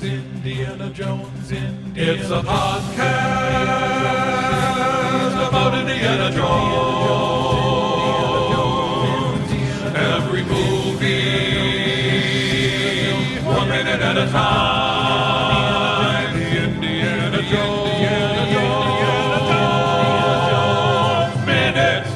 Indiana Jones, It's a podcast about Indiana Jones. Every movie, 1 minute at a time. Indiana Jones Minute.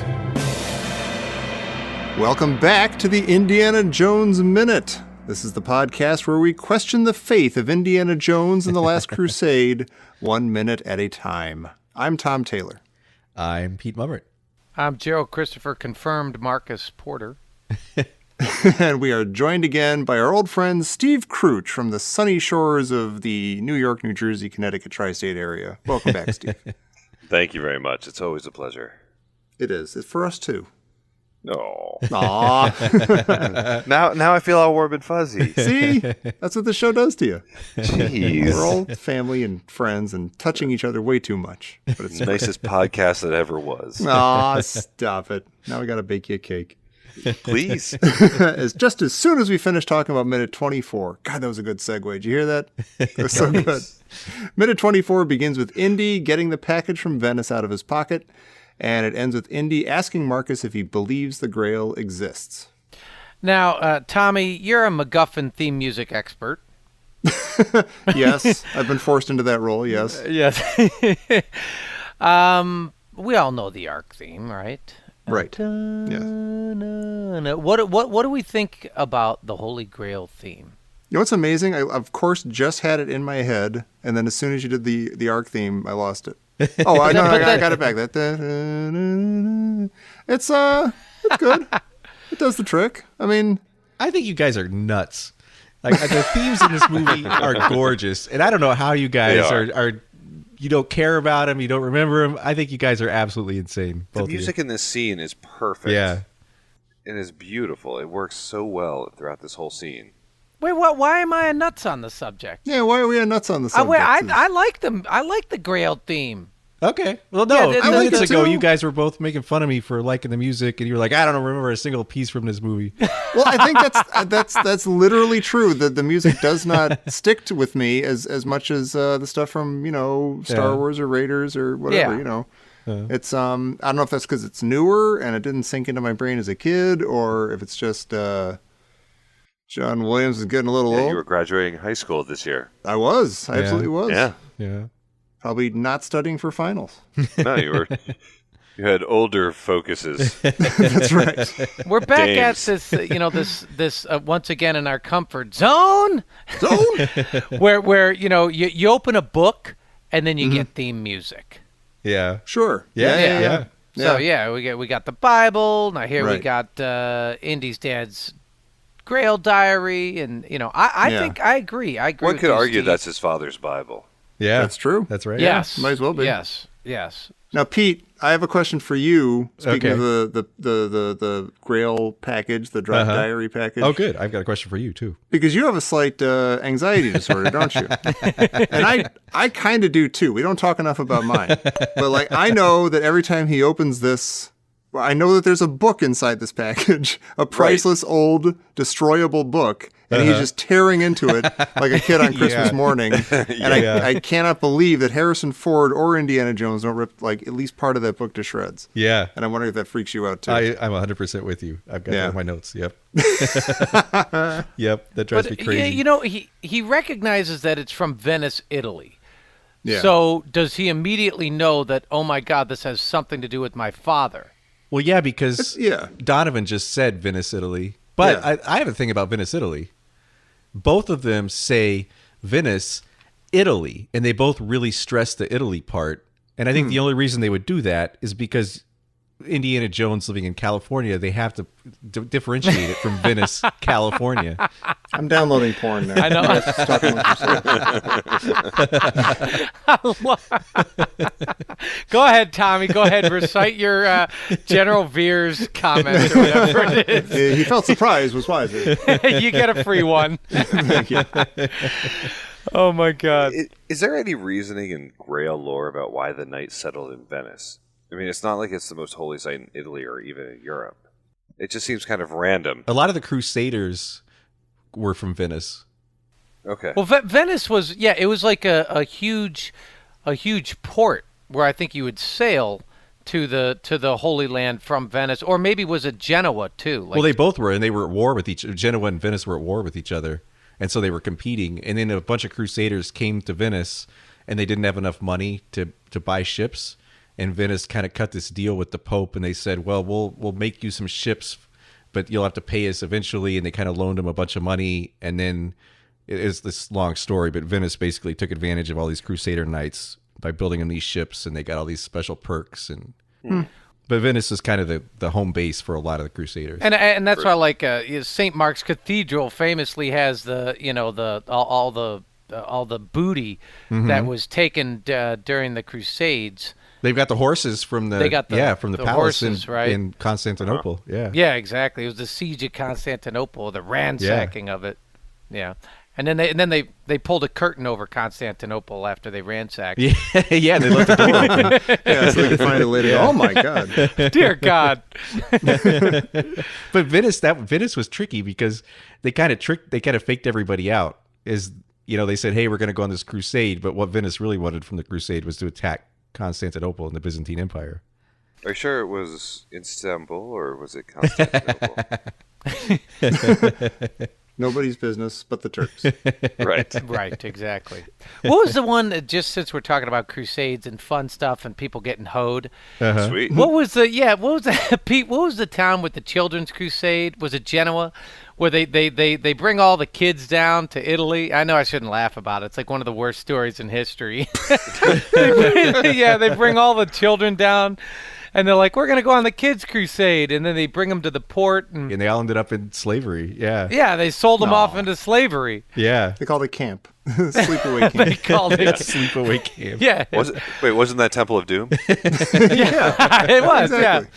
Welcome back to the Indiana Jones Minute. This is the podcast where we question the faith of Indiana Jones and the Last Crusade 1 minute at a time. I'm Tom Taylor. I'm Pete Mummert. I'm Gerald Christopher, confirmed Marcus Porter. And we are joined again by our old friend Steve Kreuch from the sunny shores of the New York, New Jersey, Connecticut tri-state area. Welcome back, Steve. Thank you very much. It's always a pleasure. It is. It's for us, too. No. Aw. Now I feel all warm and fuzzy. See? That's what the show does to you. Jeez. We're all family and friends and touching each other way too much. But it's Nicest podcast that ever was. Aw, stop it. Now we got to bake you a cake. Please. Just as soon as we finished talking about minute 24. God, that was a good segue. Did you hear that? That was so good. Minute 24 begins with Indy getting the package from Venice out of his pocket, and it ends with Indy asking Marcus if he believes the Grail exists. Now, Tommy, you're a MacGuffin theme music expert. Yes, I've been forced into that role, yes. Yes. We all know the Ark theme, right? Right. Yes. What do we think about the Holy Grail theme? You know what's amazing? I, of course, just had it in my head, and then as soon as you did the Ark theme, I lost it. Oh, I got it back. It's good. It does the trick. I mean, I think you guys are nuts. Like the themes in this movie are gorgeous, and I don't know how you guys are. You don't care about them. You don't remember them. I think you guys are absolutely insane. The music in this scene is perfect. Yeah, it is beautiful. It works so well throughout this whole scene. Wait, what? Why am I nuts on the subject? yeah, why are we nuts on the subject? I like them. I like the Grail theme. Okay. Well, no. Yeah, A few like minutes it ago, too. you guys were both making fun of me for liking the music, and you were like, "I don't remember a single piece from this movie." Well, I think that's literally true. The music does not stick with me as much as the stuff from Star Wars or Raiders or whatever. Yeah. It's I don't know if that's because it's newer and it didn't sink into my brain as a kid, or if it's just John Williams is getting a little old. You were graduating high school this year. I was. I absolutely was. Yeah. Probably not studying for finals. No, you had older focuses. That's right. We're back Dames. at this once again in our comfort zone. where you open a book and then you get theme music. Yeah. Sure. Yeah. So we got the Bible. Now here we Right. got Indy's dad's Grail Diary, and I think I agree. I agree. One with could you, argue Steve. that's his father's Bible. Yeah. That's true. That's right. Yes, might as well be. Yes. Now, Pete, I have a question for you. Speaking Okay. of the Grail package, the Drop Diary package. Oh, good. I've got a question for you too. Because you have a slight anxiety disorder, don't you? And I kind of do too. We don't talk enough about mine. But I know that every time he opens this, I know that there's a book inside this package, a priceless old destroyable book, and he's just tearing into it like a kid on Christmas morning. And I cannot believe that Harrison Ford or Indiana Jones don't rip at least part of that book to shreds. Yeah. And I'm wondering if that freaks you out too. I'm 100% with you. I've got that in my notes. Yep. Yep. That drives me But crazy. he recognizes that it's from Venice, Italy. Yeah. So does he immediately know that? Oh my God, this has something to do with my father. Well, yeah, because Donovan just said Venice, Italy. But I have a thing about Venice, Italy. Both of them say Venice, Italy, and they both really stress the Italy part. And I think the only reason they would do that is because Indiana Jones living in California, they have to differentiate it from Venice, California. I'm downloading porn now. I know. Stop yourself. Go ahead, Tommy. Go ahead. Recite your General Veers comment or whatever it is. He felt surprised, was wiser. You get a free one. Thank you. Oh, my God. Is there any reasoning in Grail lore about why the knights settled in Venice? I mean, it's not like it's the most holy site in Italy or even in Europe. It just seems kind of random. A lot of the Crusaders were from Venice. Okay. Well, Venice was it was like a huge port where I think you would sail to the Holy Land from Venice, or maybe was it Genoa too? Like, Well, they both were, and they were at war with Genoa and Venice were at war with each other, and so they were competing. And then a bunch of Crusaders came to Venice, and they didn't have enough money to buy ships. And Venice kind of cut this deal with the Pope, and they said, "Well, we'll make you some ships, but you'll have to pay us eventually." And they kind of loaned him a bunch of money, and then it's this long story, but Venice basically took advantage of all these Crusader knights by building them these ships, and they got all these special perks. And but Venice is kind of the home base for a lot of the Crusaders. and that's why like St. Mark's Cathedral famously has all the booty that was taken during the Crusades. They've got the horses from the from the palace horses, in Constantinople. Yeah. Yeah, exactly. It was the siege of Constantinople, the ransacking of it. Yeah. And then they pulled a curtain over Constantinople after they ransacked. Yeah, yeah, they left the door open. Yeah, so they could find it later. Oh my God! Dear God! But Venice was tricky because they kind of faked everybody out. They said, "Hey, we're going to go on this crusade," but what Venice really wanted from the crusade was to attack Constantinople and the Byzantine Empire. Are you sure it was Istanbul or was it Constantinople? Nobody's business but the Turks. Right. Right, exactly. What was the one that, just since we're talking about crusades and fun stuff and people getting hoed? Sweet. What was that, Pete? What was the town with the children's crusade? Was it Genoa? Where they bring all the kids down to Italy? I know I shouldn't laugh about it. It's like one of the worst stories in history. They bring all the children down. And they're like, we're going to go on the kids' crusade. And then they bring them to the port. And they all ended up in slavery. Yeah. Yeah, they sold them off into slavery. Yeah. They called it camp. Sleepaway camp. They called it Sleepaway camp. Yeah. Wasn't that Temple of Doom? Yeah, it was, Exactly.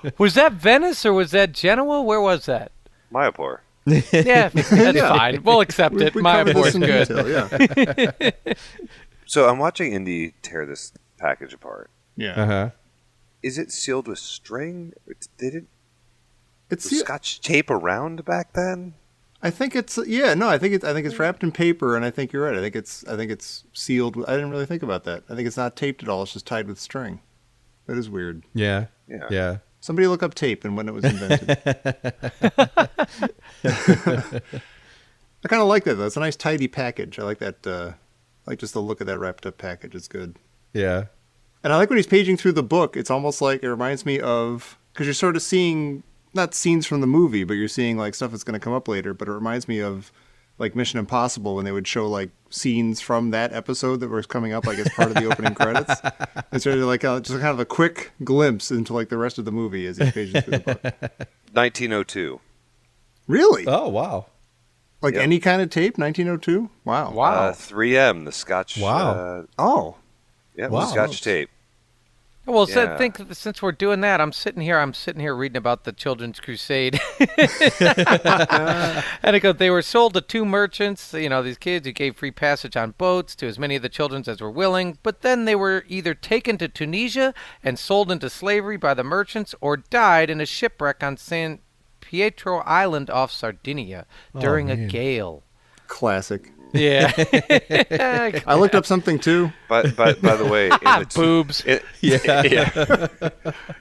yeah. Was that Venice or was that Genoa? Where was that? Mayapur. Yeah, that's fine. We'll accept it. My covered this board's in good. detail, yeah. So I'm watching Indy tear this package apart. Yeah. Uh-huh. Is it sealed with string? They didn't. It's Was Scotch tape around back then? I think it's I think it's wrapped in paper, and I think you're right. I think it's sealed. I didn't really think about that. I think it's not taped at all. It's just tied with string. That is weird. Yeah. Yeah. Yeah. Somebody look up tape and when it was invented. I kind of like that though. It's a nice tidy package. I like that. I like just the look of that wrapped up package. It's good. Yeah. And I like when he's paging through the book. It's almost like it reminds me of, because you're sort of seeing not scenes from the movie, but you're seeing like stuff that's going to come up later. But it reminds me of like Mission Impossible when they would show like scenes from that episode that was coming up like as part of the opening credits. It's sort of like just kind of a quick glimpse into like the rest of the movie as he's paging through the book. 1902. Really? Oh, wow. Like Yep. any kind of tape? 1902? Wow. Wow. 3M, the Scotch. Wow. Oh. Yeah, Wow. the Scotch tape. Well, Yeah. since we're doing that, I'm sitting here reading about the Children's Crusade. And it goes, they were sold to two merchants, these kids who gave free passage on boats to as many of the children as were willing, but then they were either taken to Tunisia and sold into slavery by the merchants or died in a shipwreck on San Pietro Island off Sardinia during a man. gale. Classic. Yeah. I looked up something too. But by the way, in the Boobs.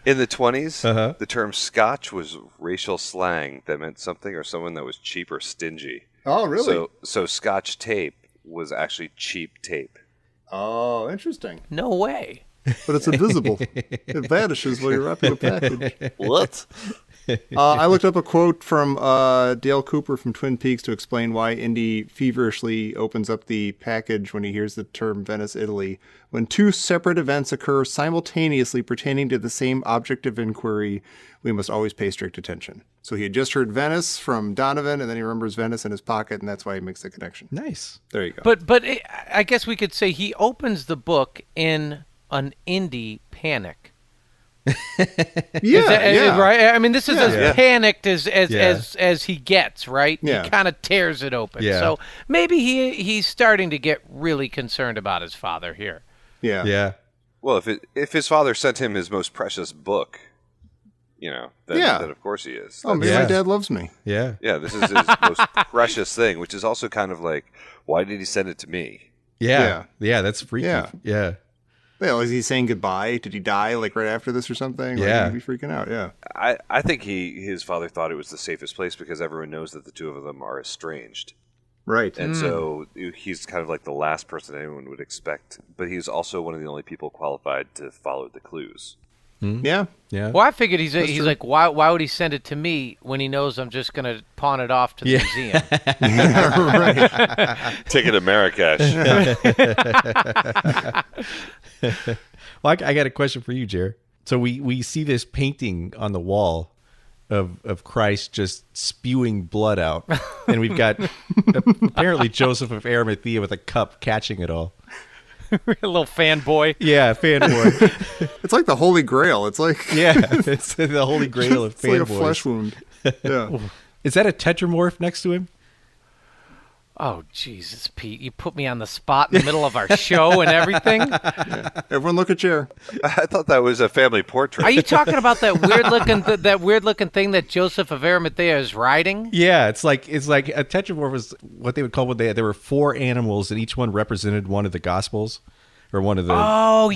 In the 20s, the term Scotch was racial slang that meant something or someone that was cheap or stingy. Oh, really? So Scotch tape was actually cheap tape. Oh, interesting. No way. But it's invisible. It vanishes while you're wrapping a package. What? I looked up a quote from Dale Cooper from Twin Peaks to explain why Indy feverishly opens up the package when he hears the term Venice, Italy. When two separate events occur simultaneously pertaining to the same object of inquiry, we must always pay strict attention. So he had just heard Venice from Donovan, and then he remembers Venice in his pocket, and that's why he makes the connection. Nice. There you go. But I guess we could say he opens the book in an Indy panic. Yeah. Right. I mean, this is as Yeah. panicked as he gets. Right. Yeah. He kind of tears it open. Yeah. So maybe he's starting to get really concerned about his father here. Yeah. Yeah. Well, if his father sent him his most precious book, then of course he is. Oh, maybe my dad loves me. Yeah. Yeah, this is his most precious thing, which is also kind of like, why did he send it to me? Yeah. That's freaky. Yeah. Well, is he saying goodbye? Did he die like right after this or something? Yeah. Like, he'd be freaking out. Yeah. I think his father thought it was the safest place because everyone knows that the two of them are estranged. Right. And so he's kind of like the last person anyone would expect, but he's also one of the only people qualified to follow the clues. Yeah. Yeah. Well, I figured he's like, why would he send it to me when he knows I'm just going to pawn it off to the museum? Right. Take it to Marrakesh. Well, I got a question for you, Jer. So we see this painting on the wall of Christ just spewing blood out, and we've got apparently Joseph of Arimathea with a cup catching it all. A little fanboy. Yeah, fanboy. It's like the Holy Grail. It's like It's the Holy Grail of it's like a fanboys. flesh wound. Yeah. Is that a Tetramorph next to him? Oh, Jesus, Pete. You put me on the spot in the middle of our show and everything. Everyone look at Jer. I thought that was a family portrait. Are you talking about that weird looking thing that Joseph of Arimathea is riding? Yeah, it's like a Tetramorph was what they would call there were 4 animals, and each one represented one of the Gospels or one of the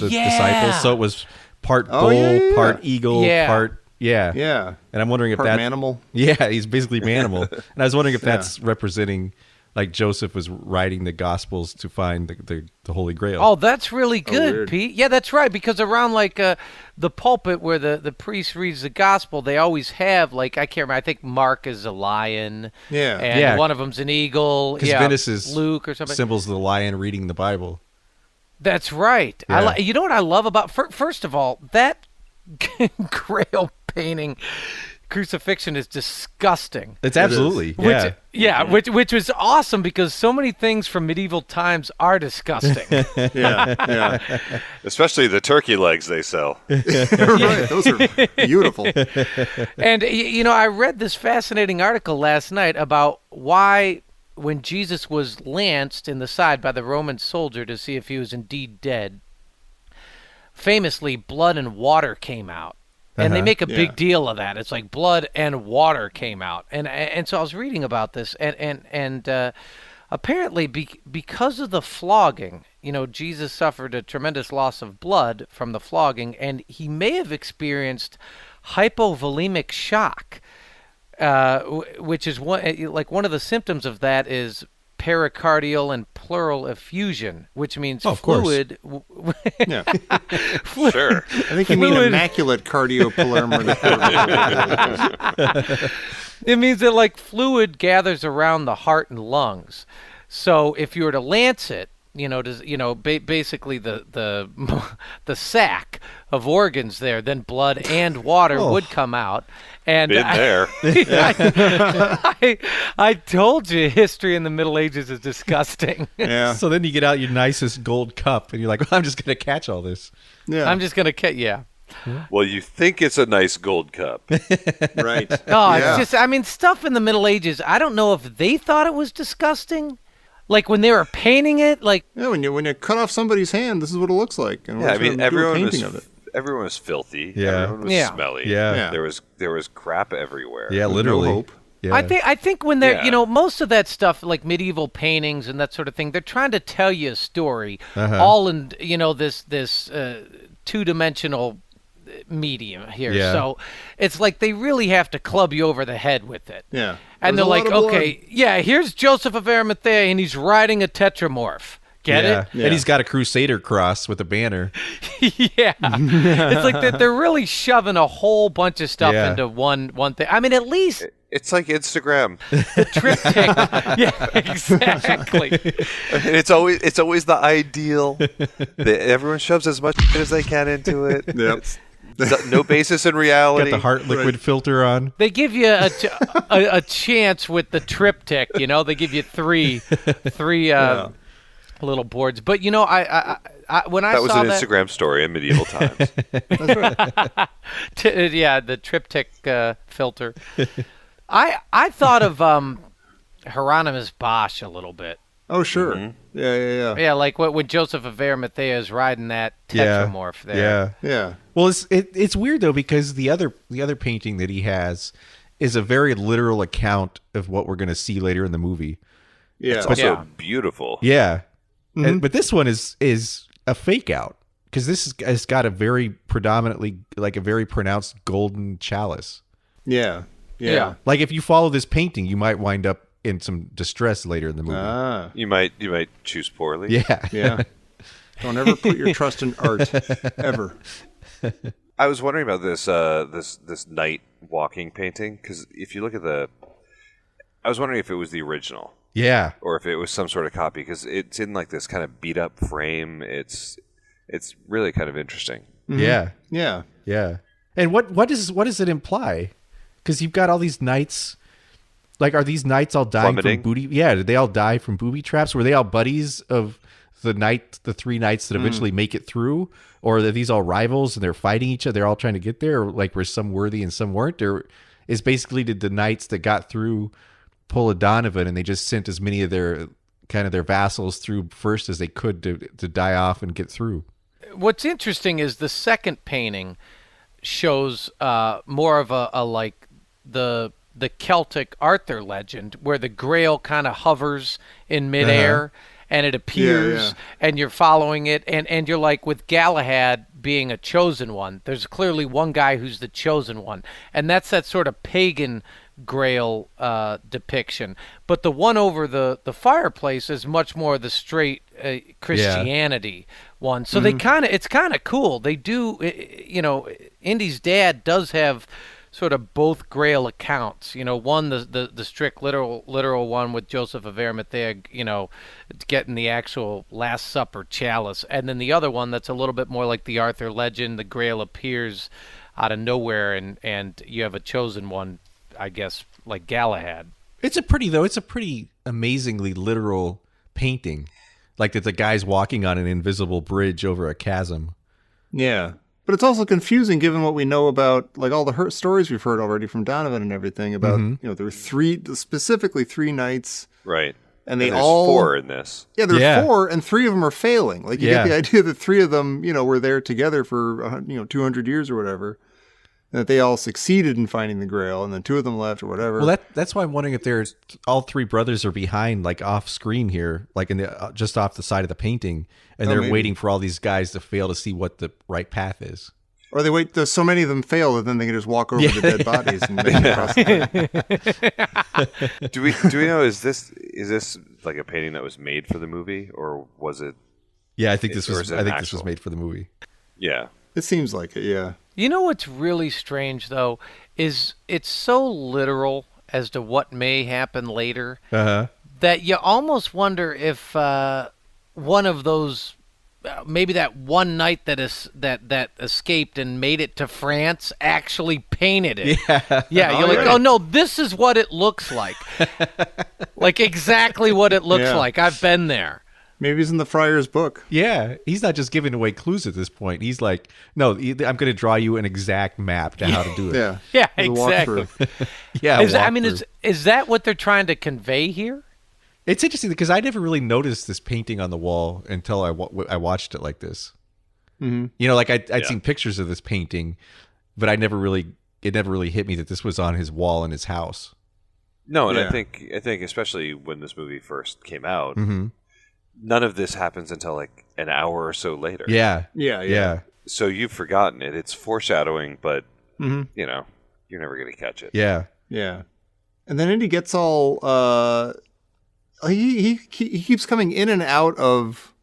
disciples. So it was part bull, part eagle, part Yeah. And I'm wondering if Part that manimal. Yeah, he's basically manimal. And I was wondering if that's representing, like, Joseph was writing the Gospels to find the Holy Grail. Oh, that's really good, weird. Pete. Yeah, that's right. Because around like the pulpit where the priest reads the gospel, they always have like I can't remember. I think Mark is a lion. Yeah. And one of them's an eagle. Because Venice is Luke or something. symbols of the lion reading the Bible. That's right. Yeah. You know what I love about first of all, that Grail painting crucifixion is disgusting. It's absolutely Which was awesome because so many things from medieval times are disgusting. Yeah. Especially the turkey legs they sell. Right. Those are beautiful. And I read this fascinating article last night about why when Jesus was lanced in the side by the Roman soldier to see if he was indeed dead, famously blood and water came out. And they make a big deal of that. It's like blood and water came out. And so I was reading about this, and apparently because of the flogging, Jesus suffered a tremendous loss of blood from the flogging, and he may have experienced hypovolemic shock, which is one of the symptoms of that is pericardial and pleural effusion, which means fluid. Yeah. Sure. I think you mean immaculate cardiopulmonary. It means that like fluid gathers around the heart and lungs. So if you were to lance it, basically the sack of organs there, then blood and water would come out. And Been there. I told you history in the Middle Ages is disgusting. Yeah. So then you get out your nicest gold cup, and you're like, I'm just going to catch all this. Yeah. I'm just going to catch, Well, you think it's a nice gold cup. Right. Oh, it's just, stuff in the Middle Ages, I don't know if they thought it was disgusting. Like when they were painting it, like... Yeah, when you cut off somebody's hand, this is what it looks like. And everyone was filthy. Yeah. Everyone was smelly. Yeah. There was crap everywhere. Yeah, literally. No hope. Yeah. I think when they're, most of that stuff, like medieval paintings and that sort of thing, they're trying to tell you a story, all in, this two-dimensional medium here. Yeah. So it's like they really have to club you over the head with it. Yeah. And There's they're a like, lot of okay, here's Joseph of Arimathea, and he's riding a Tetramorph. Get it? Yeah. And he's got a Crusader cross with a banner. Yeah. It's like they're really shoving a whole bunch of stuff into one thing. I mean, at least... It's like Instagram. The triptych. Yeah, exactly. It's always the ideal. Everyone shoves as much as they can into it. Yep. No basis in reality. Got the heart liquid filter on. They give you a chance with the triptych. They give you three little boards. But I when I that was saw an Instagram story in medieval times. The triptych filter. I thought of Hieronymus Bosch a little bit. Oh, sure. Yeah. Yeah, like when Joseph of Arimathea is riding that Tetramorph there. Yeah. Well, it's weird though, because the other painting that he has is a very literal account of what we're going to see later in the movie. Yeah. It's also beautiful. Yeah. But this one is a fake out, because this has got a very predominantly, like a very pronounced golden chalice. Yeah. Like if you follow this painting, you might wind up in some distress later in the movie. You might choose poorly. Yeah. Don't ever put your trust in art, ever. I was wondering about this night walking painting, because if you look at I was wondering if it was the original. Yeah. Or if it was some sort of copy, because it's in like this kind of beat up frame. It's really kind of interesting. Yeah. Yeah. And what does it imply? Because you've got all these knights. Like, are these knights all dying from booty? Yeah, did they all die from booby traps? Were they all buddies of the three knights that eventually make it through? Or are these all rivals and they're fighting each other? They're all trying to get there? Or like, were some worthy and some weren't? Or is basically, did the knights that got through pull a Donovan and they just sent as many of their vassals through first as they could to die off and get through? What's interesting is the second painting shows more of a like the Celtic Arthur legend, where the Grail kind of hovers in midair and it appears and you're following it, and you're like, with Galahad being a chosen one, there's clearly one guy who's the chosen one, and that's that sort of pagan Grail depiction. But the one over the fireplace is much more the straight Christianity one. So they it's kind of cool. They do, Indy's dad does have sort of both Grail accounts. One, the strict literal one with Joseph of Arimathea, getting the actual Last Supper chalice, and then the other one that's a little bit more like the Arthur legend. The Grail appears out of nowhere, and you have a chosen one, I guess, like Galahad. It's a pretty amazingly literal painting, like that the guy's walking on an invisible bridge over a chasm. Yeah. But it's also confusing given what we know about, like, all the stories we've heard already from Donovan and everything about, there were specifically three knights. Right. And there's 4 in this. Yeah, there's 4, and 3 of them are failing. Like, you get the idea that 3 of them, were there together for, 200 years or whatever. And that they all succeeded in finding the Grail, and then 2 of them left or whatever. Well, that's why I'm wondering if there's all 3 brothers are behind, like off screen here, like in the just off the side of the painting, and they're waiting for all these guys to fail to see what the right path is. Or they wait. So many of them fail, and then they can just walk over the dead bodies and make it across the Do we know, is this like a painting that was made for the movie, or was it? Yeah, I think this was made for the movie. Yeah. It seems like it. Yeah. You know what's really strange, though, is it's so literal as to what may happen later that you almost wonder if one of those, maybe that one knight that escaped and made it to France actually painted it. Yeah. You're like, oh no, this is what it looks like, like exactly what it looks like. I've been there. Maybe he's in the Friar's book. Yeah, he's not just giving away clues at this point. He's like, no, I'm going to draw you an exact map to how to do it. Yeah, exactly. Is that what they're trying to convey here? It's interesting because I never really noticed this painting on the wall until I watched it like this. Mm-hmm. Like I'd seen pictures of this painting, but it never really hit me that this was on his wall in his house. No, and I think especially when this movie first came out. Mm-hmm. None of this happens until like an hour or so later. Yeah. So you've forgotten it. It's foreshadowing, but you're never going to catch it. Yeah. And then Indy gets all he keeps coming in and out of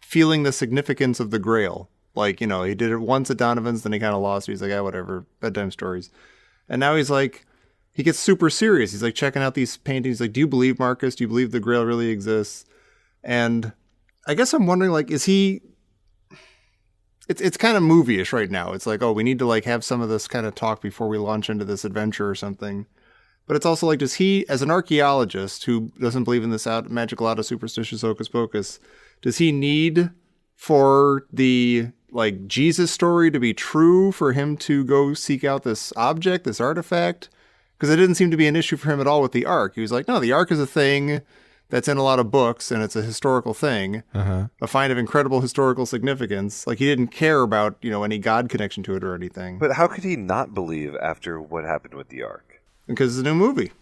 feeling the significance of the Grail. Like, he did it once at Donovan's, then he kind of lost it. He's like, whatever, bedtime stories. And now he's like, he gets super serious. He's like checking out these paintings. He's like, do you believe, Marcus? Do you believe the Grail really exists? And I guess I'm wondering, like, is he... It's kind of movie-ish right now. It's like, oh, we need to, like, have some of this kind of talk before we launch into this adventure or something. But it's also like, does he, as an archaeologist who doesn't believe in this magical out of superstitious hocus pocus, does he need for the, like, Jesus story to be true for him to go seek out this object, this artifact? Because it didn't seem to be an issue for him at all with the Ark. He was like, no, the Ark is a thing that's in a lot of books and it's a historical thing, a find of incredible historical significance. Like he didn't care about, any God connection to it or anything. But how could he not believe after what happened with the Ark? Because it's a new movie.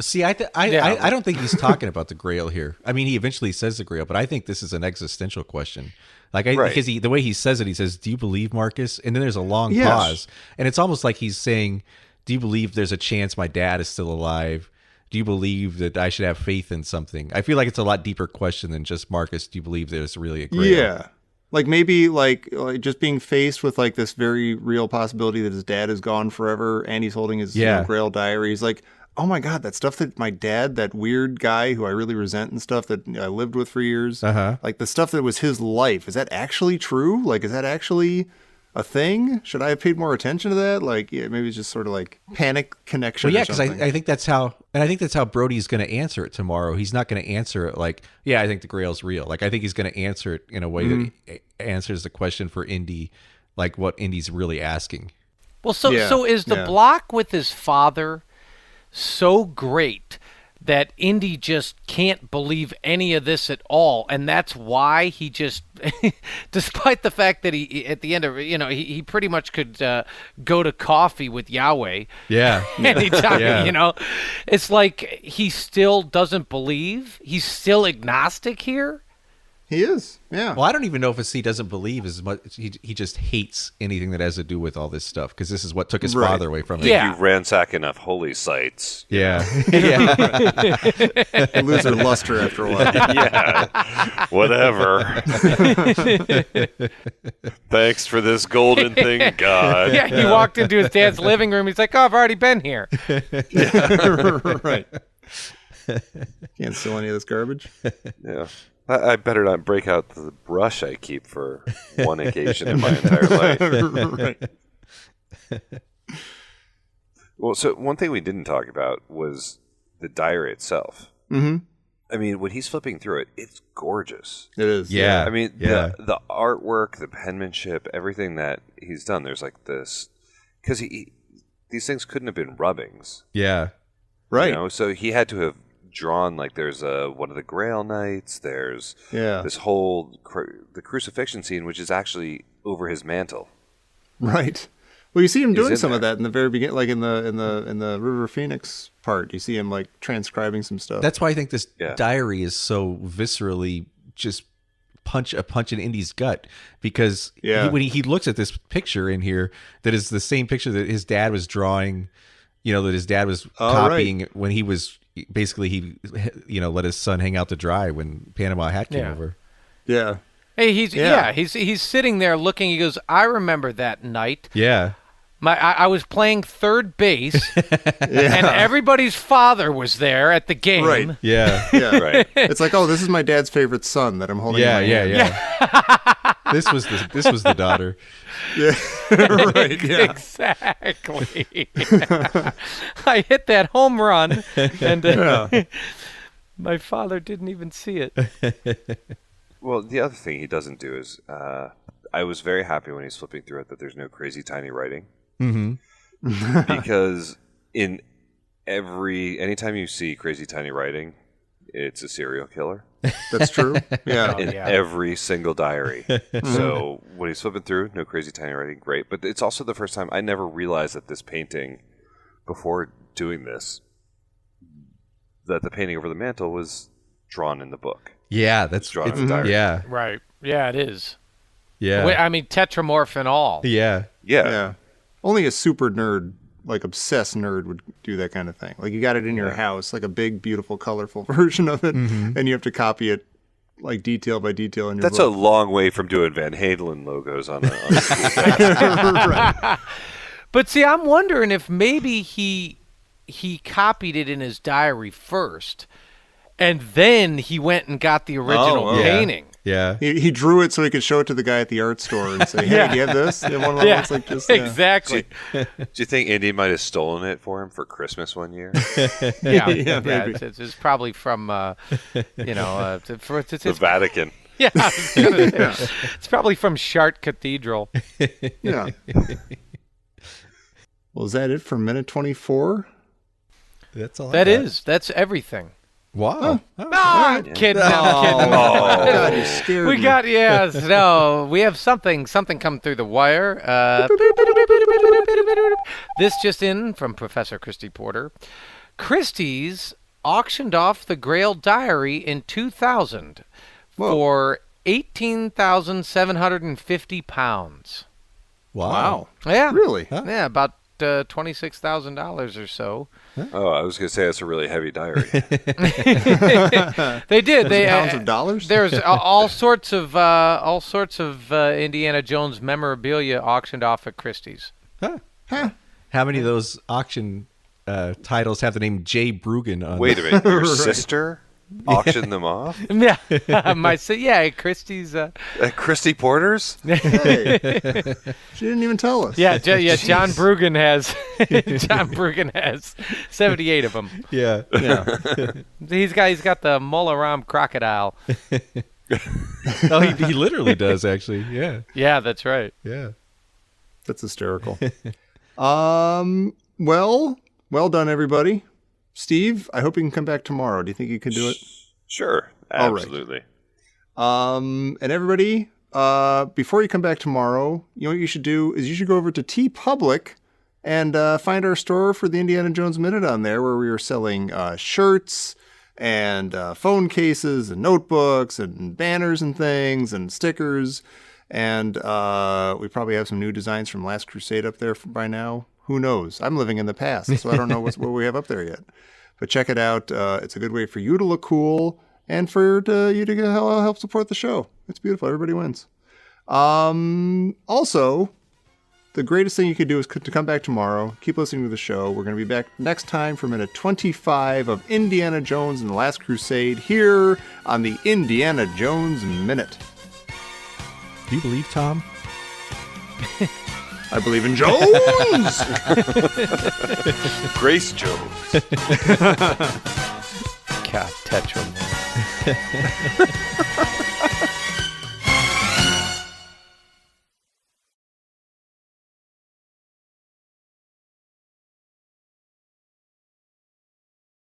See, I don't think he's talking about the Grail here. I mean, he eventually says the Grail, but I think this is an existential question. Because the way he says it, he says, "Do you believe, Marcus?" And then there's a long pause, and it's almost like he's saying, "Do you believe there's a chance my dad is still alive? Do you believe that I should have faith in something?" I feel like it's a lot deeper question than just, Marcus, do you believe there's really a Grail? Yeah. Like maybe like just being faced with like this very real possibility that his dad is gone forever and he's holding his Grail Diary. He's like, oh my God, that stuff that my dad, that weird guy who I really resent and stuff that I lived with for years, like the stuff that was his life, is that actually true? Like, is that actually a thing? Should I have paid more attention to that? Like, maybe it's just sort of like panic connection. Well, yeah, because I think that's how, and I think that's how Brody's going to answer it tomorrow. He's not going to answer it like, yeah, I think the Grail's real. Like, I think he's going to answer it in a way that answers the question for Indy, like what Indy's really asking. Well, so is the block with his father so great that Indy just can't believe any of this at all, and that's why he just, despite the fact that he at the end of he pretty much could go to coffee with Yahweh, anytime, it's like he still doesn't believe. He's still agnostic here. He is, yeah. Well, I don't even know if it's he doesn't believe as much. He just hates anything that has to do with all this stuff because this is what took his father away from him. You ransack enough holy sites. Yeah. Lose their luster after a while. Yeah. Whatever. Thanks for this golden thing, God. Yeah, he walked into his dad's living room. He's like, oh, I've already been here. Right. Can't steal any of this garbage. Yeah. I better not break out the brush I keep for one occasion in my entire life. Right. Well, so one thing we didn't talk about was the diary itself. Mm-hmm. I mean, when he's flipping through it, it's gorgeous. It is. Yeah. I mean, the artwork, the penmanship, everything that he's done, there's like this... Because these things couldn't have been rubbings. Yeah. Right. So he had to have drawn, like, there's one of the Grail Knights, there's this whole the crucifixion scene, which is actually over his mantle. Right. Well, you see him doing some of that in the very beginning, like in the River Phoenix part. You see him like transcribing some stuff. That's why I think this diary is so viscerally just punch in Indy's gut, because when he looks at this picture in here, that is the same picture that his dad was drawing. That his dad was copying when he was. Basically, he let his son hang out to dry when Panama Hat came over. Yeah. Hey, he's sitting there looking. He goes, I remember that night. Yeah. I was playing third base, and everybody's father was there at the game. Right. Yeah. Yeah. Right. It's like, oh, this is my dad's favorite son that I'm holding. Yeah. This was the daughter. Yeah. Right. Yeah. Exactly. I hit that home run, and my father didn't even see it. Well, the other thing he doesn't do is, I was very happy when he's flipping through it that there's no crazy tiny writing. Mm-hmm. Because anytime you see crazy tiny writing, it's a serial killer. That's true. Yeah. In every single diary. So when he's flipping through, no crazy tiny writing, great. But it's also the first time I never realized that this painting, before doing this, that the painting over the mantle was drawn in the book. Yeah, that's drawn in the diary. Yeah. Right. Yeah, it is. Yeah. I mean, Tetramorph and all. Yeah. Yeah. Only a super nerd, like obsessed nerd, would do that kind of thing. Like you got it in your house, like a big, beautiful, colorful version of it, and you have to copy it like detail by detail in your That's book. a long way from doing Van Halen logos on a Right. But see, I'm wondering if maybe he copied it in his diary first, and then he went and got the original painting. Yeah. He drew it so he could show it to the guy at the art store and say, "Hey, do you have this? You have one that looks like this?" Exactly. Do you think Indy might have stolen it for him for Christmas one year? Yeah, maybe. It's probably from the Vatican. Yeah, it's probably from Chartres Cathedral. Yeah. Well, is that it for minute 24? That's all. That's everything. Wow. I'm kidding. I'm kidding. God, you scared We me. got no. We have something come through the wire. This just in from Professor Christy Porter. Christie's auctioned off the Grail Diary in 2000 for £18,750. Wow. Yeah, Really? Yeah, about $26,000 or so. Oh, I was going to say it's a really heavy diary. They did. They Pounds of dollars? There's all sorts of Indiana Jones memorabilia auctioned off at Christie's. Huh. How many of those auction titles have the name Jay Brugan on Wait them? a minute, your sister auctioned them off Yeah, Christie's. at Christy Porter's? Hey. She didn't even tell us. Yeah, John Brugan has 78 of them. Yeah. He's got the Molaram crocodile. Oh, he literally does, actually. Yeah. Yeah, that's right. Yeah. That's hysterical. Well done, everybody. Steve, I hope you can come back tomorrow. Do you think you can do it? Sure, All right. absolutely. And everybody, before you come back tomorrow, you know what you should do is you should go over to TeePublic and find our store for the Indiana Jones Minute on there, where we are selling shirts and phone cases and notebooks and banners and things and stickers. And we probably have some new designs from Last Crusade up there by now. Who knows? I'm living in the past, so I don't know what we have up there yet. But check it out. It's a good way for you to look cool and for you to help support the show. It's beautiful. Everybody wins. Also, the greatest thing you could do is to come back tomorrow. Keep listening to the show. We're going to be back next time for minute 25 of Indiana Jones and the Last Crusade here on the Indiana Jones Minute. Do you believe, Tom? I believe in Jones! Grace Jones. God, Tetramorph.